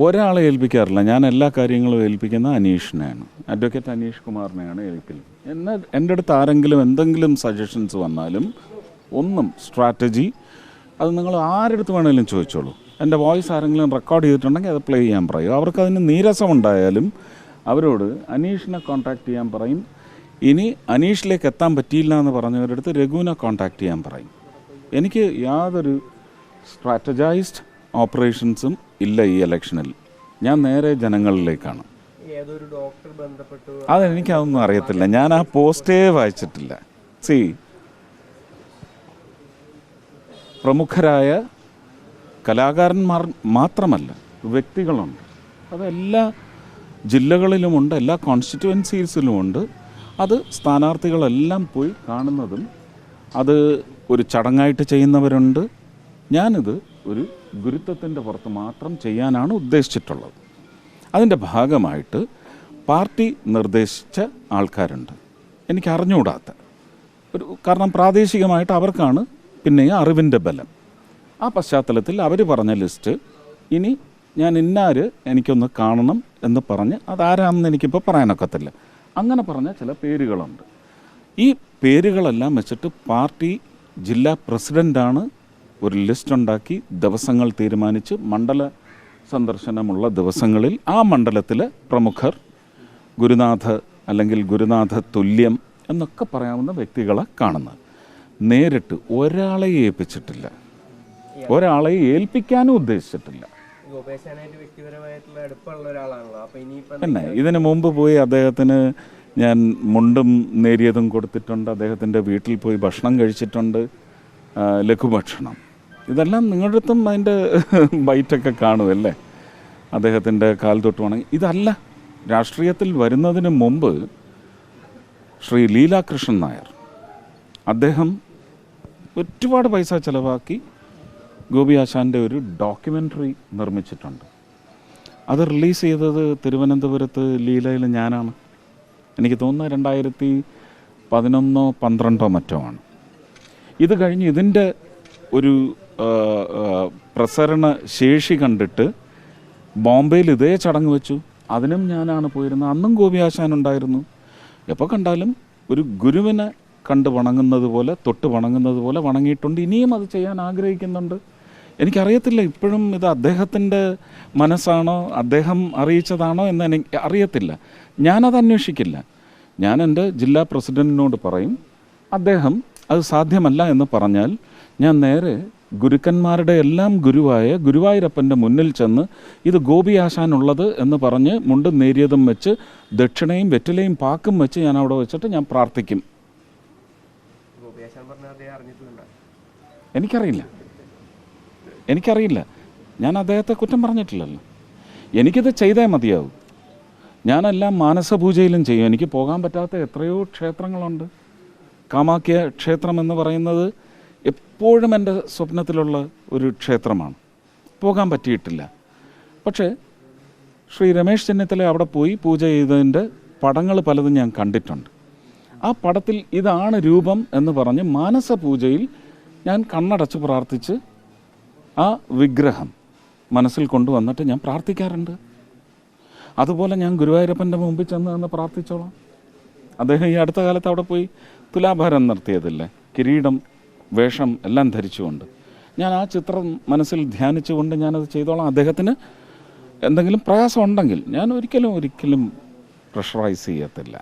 ഒരാളെ ഏൽപ്പിക്കാറില്ല. ഞാൻ എല്ലാ കാര്യങ്ങളും ഏൽപ്പിക്കുന്ന അനീഷിനെയാണ്. അഡ്വക്കേറ്റ് അനീഷ് കുമാറിനെയാണ് ഏൽപ്പിക്കുന്നത്. എൻ്റെ അടുത്ത് ആരെങ്കിലും എന്തെങ്കിലും സജഷൻസ് വന്നാലും ഒന്നും സ്ട്രാറ്റജി അത് നിങ്ങൾ ആരെടുത്ത് വേണമെങ്കിലും ചോദിച്ചോളൂ. എൻ്റെ വോയിസ് ആരെങ്കിലും റെക്കോർഡ് ചെയ്തിട്ടുണ്ടെങ്കിൽ അത് പ്ലേ ചെയ്യാൻ പറയും. അവർക്കതിന് നീരസമുണ്ടായാലും അവരോട് അനീഷിനെ കോൺടാക്റ്റ് ചെയ്യാൻ പറയും. ഇനി അനീഷിലേക്ക് എത്താൻ പറ്റിയില്ല എന്ന് പറഞ്ഞവരടുത്ത് രഘുവിനെ കോൺടാക്റ്റ് ചെയ്യാൻ പറയും. എനിക്ക് യാതൊരു സ്ട്രാറ്റജൈസ്ഡ് ഓപ്പറേഷൻസും ഇല്ല ഈ ഇലക്ഷനിൽ. ഞാൻ നേരെ ജനങ്ങളിലേക്കാണ്. അതെനിക്കതൊന്നും അറിയത്തില്ല. ഞാൻ ആ പോസ്റ്റേ വായിച്ചിട്ടില്ല. പ്രമുഖരായ കലാകാരന്മാർ മാത്രമല്ല, വ്യക്തികളുണ്ട്. അതെല്ലാ ജില്ലകളിലുമുണ്ട്, എല്ലാ കോൺസ്റ്റിറ്റ്യുവൻസീസിലുമുണ്ട്. അത് സ്ഥാനാർത്ഥികളെല്ലാം പോയി കാണുന്നതും അത് ഒരു ചടങ്ങായിട്ട് ചെയ്യുന്നവരുണ്ട്. ഞാനിത് ഒരു ഗുരുത്വത്തിൻ്റെ പുറത്ത് മാത്രം ചെയ്യാനാണ് ഉദ്ദേശിച്ചിട്ടുള്ളത്. അതിൻ്റെ ഭാഗമായിട്ട് പാർട്ടി നിർദ്ദേശിച്ച ആൾക്കാരുണ്ട്, എനിക്ക് അറിഞ്ഞുകൂടാത്ത കാരണം പ്രാദേശികമായിട്ട് അവർക്കാണ് പിന്നെ അറിവിൻ്റെ ബലം. ആ പശ്ചാത്തലത്തിൽ അവർ പറഞ്ഞ ലിസ്റ്റ് ഇനി ഞാൻ ഇന്നാര് എനിക്കൊന്ന് കാണണം എന്ന് പറഞ്ഞ് അതാരാണെന്ന് എനിക്കിപ്പോൾ പറയാനൊക്കത്തില്ല. അങ്ങനെ പറഞ്ഞ ചില പേരുകളുണ്ട്. ഈ പേരുകളെല്ലാം വെച്ചിട്ട് പാർട്ടി ജില്ലാ പ്രസിഡൻ്റാണ് ഒരു ലിസ്റ്റ് ഉണ്ടാക്കി ദിവസങ്ങൾ തീരുമാനിച്ച് മണ്ഡല സന്ദർശനമുള്ള ദിവസങ്ങളിൽ ആ മണ്ഡലത്തിലെ പ്രമുഖർ, ഗുരുനാഥ അല്ലെങ്കിൽ ഗുരുനാഥ തുല്യം എന്നൊക്കെ പറയാവുന്ന വ്യക്തികളെ കാണുന്നത്. നേരിട്ട് ഒരാളെ ഏൽപ്പിച്ചിട്ടില്ല, ഒരാളെ ഏൽപ്പിക്കാനും ഉദ്ദേശിച്ചിട്ടില്ല. പിന്നെ ഇതിനു മുമ്പ് പോയി അദ്ദേഹത്തിന് ഞാൻ മുണ്ടും നേരിയതും കൊടുത്തിട്ടുണ്ട്. അദ്ദേഹത്തിൻ്റെ വീട്ടിൽ പോയി ഭക്ഷണം കഴിച്ചിട്ടുണ്ട്, ലഘുഭക്ഷണം. ഇതെല്ലാം നിങ്ങളുടെ അടുത്തും അതിൻ്റെ ബൈറ്റൊക്കെ കാണുമല്ലേ. അദ്ദേഹത്തിൻ്റെ കാൽ തൊട്ട് വേണമെങ്കിൽ ഇതല്ല. രാഷ്ട്രീയത്തിൽ വരുന്നതിന് മുമ്പ് ശ്രീ ലീലാകൃഷ്ണൻ നായർ അദ്ദേഹം ഒരുപാട് പൈസ ചിലവാക്കി ഗോപി ആശാൻ്റെ ഒരു ഡോക്യുമെൻ്ററി നിർമ്മിച്ചിട്ടുണ്ട്. അത് റിലീസ് ചെയ്തത് തിരുവനന്തപുരത്ത് ലീലയിൽ ഞാനാണ്. എനിക്ക് തോന്നുന്നത് 2011-12 മറ്റോ ആണ്. ഇത് കഴിഞ്ഞ് ഇതിൻ്റെ ഒരു പ്രസരണ ശേഷി കണ്ടിട്ട് ബോംബെയിൽ ഇതേ ചടങ്ങ് വെച്ചു. അതിനും ഞാനാണ് പോയിരുന്നത്. അന്നും ഗോപി ആശാൻ ഉണ്ടായിരുന്നു. എപ്പോൾ കണ്ടാലും ഒരു ഗുരുവിനെ കണ്ട് വണങ്ങുന്നത് പോലെ, തൊട്ട് വണങ്ങുന്നത് പോലെ വണങ്ങിയിട്ടുണ്ട്. ഇനിയും അത് ചെയ്യാൻ ആഗ്രഹിക്കുന്നുണ്ട്. എനിക്കറിയത്തില്ല ഇപ്പോഴും ഇത് അദ്ദേഹത്തിൻ്റെ മനസ്സാണോ, അദ്ദേഹം അറിയിച്ചതാണോ എന്ന് എനിക്ക് അറിയത്തില്ല. ഞാനത് അന്വേഷിക്കില്ല. ഞാൻ എൻ്റെ ജില്ലാ പ്രസിഡൻറ്റിനോട് പറയും, അദ്ദേഹം അത് സാധ്യമല്ല എന്ന് പറഞ്ഞാൽ ഞാൻ നേരെ ഗുരുക്കന്മാരുടെ എല്ലാം ഗുരുവായ ഗുരുവായൂരപ്പൻ്റെ മുന്നിൽ ചെന്ന് ഇത് ഗോപി ആശാനുള്ളത് എന്ന് പറഞ്ഞ് മുണ്ടും നേരിയതും വെച്ച് ദക്ഷിണയും വെറ്റിലയും പാക്കും വെച്ച് ഞാൻ അവിടെ വെച്ചിട്ട് ഞാൻ പ്രാർത്ഥിക്കും. എനിക്കറിയില്ല. ഞാൻ അദ്ദേഹത്തെ കുറ്റം പറഞ്ഞിട്ടില്ലല്ലോ. എനിക്കിത് ചെയ്തേ മതിയാവും. ഞാനെല്ലാം മാനസപൂജയിലും ചെയ്യും. എനിക്ക് പോകാൻ പറ്റാത്ത എത്രയോ ക്ഷേത്രങ്ങളുണ്ട്. കാമാഖ്യ ക്ഷേത്രം എന്ന് പറയുന്നത് എപ്പോഴും എൻ്റെ സ്വപ്നത്തിലുള്ള ഒരു ക്ഷേത്രമാണ്. പോകാൻ പറ്റിയിട്ടില്ല. പക്ഷേ ശ്രീ രമേശ് ചെന്നിത്തല അവിടെ പോയി പൂജ ചെയ്തതിൻ്റെ പടങ്ങൾ പലതും ഞാൻ കണ്ടിട്ടുണ്ട്. ആ പടത്തിൽ ഇതാണ് രൂപം എന്ന് പറഞ്ഞ് മാനസപൂജയിൽ ഞാൻ കണ്ണടച്ച് പ്രാർത്ഥിച്ച് ആ വിഗ്രഹം മനസ്സിൽ കൊണ്ടുവന്നിട്ട് ഞാൻ പ്രാർത്ഥിക്കാറുണ്ട്. അതുപോലെ ഞാൻ ഗുരുവായൂരപ്പൻ്റെ മുമ്പിൽ ചെന്ന് പ്രാർത്ഥിച്ചോളാം. അദ്ദേഹം ഈ അടുത്ത കാലത്ത് അവിടെ പോയി തുലാഭാരം നിർത്തിയതില്ലേ, കിരീടം, വേഷം എല്ലാം ധരിച്ചുകൊണ്ട്. ഞാൻ ആ ചിത്രം മനസ്സിൽ ധ്യാനിച്ചുകൊണ്ട് ഞാനത് ചെയ്തോളാം. അദ്ദേഹത്തിന് എന്തെങ്കിലും പ്രയാസം ഉണ്ടെങ്കിൽ ഞാൻ ഒരിക്കലും പ്രഷറൈസ് ചെയ്യത്തില്ല.